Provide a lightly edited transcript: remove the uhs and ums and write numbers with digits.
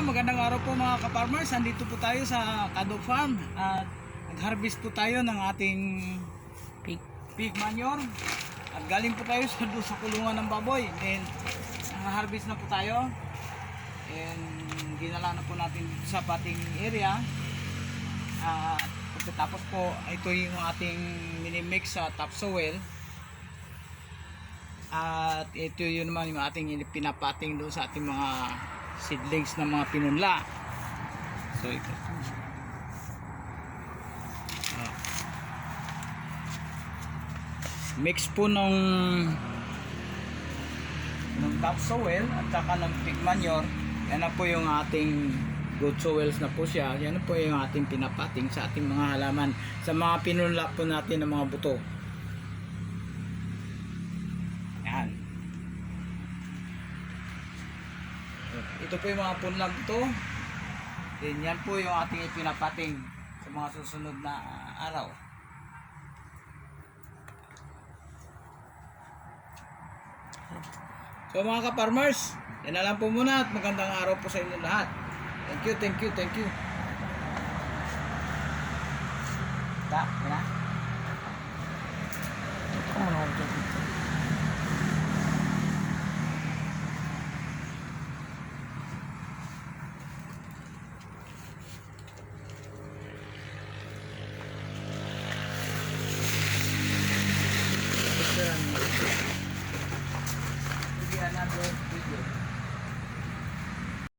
magandang araw po mga ka-farmers. Andito po tayo sa Kado Farm at nag-harvest po tayo ng ating pig manure. At galing po tayo sa kulungan ng baboy. And harvest na po tayo. And ginala na po natin dito sa pating area. Tapos po, ito yung ating mini-mix sa topsoil. At ito yun naman yung ating pinapating doon sa ating mga seedlings na mga pinunla. So ito. Mix po ng topsoil at saka ng pig manure. Yan na po yung ating good soils na po siya. Yan na po yung ating pinapating sa ating mga halaman, sa mga pinunla po natin ng mga buto. Yan. Ito po yung mga punlang ito. Then yan po yung ating ipinapating sa mga susunod na araw. So mga ka-farmers, yan na lang po muna at magandang araw po sa inyo lahat. Thank you. Ta, yan na.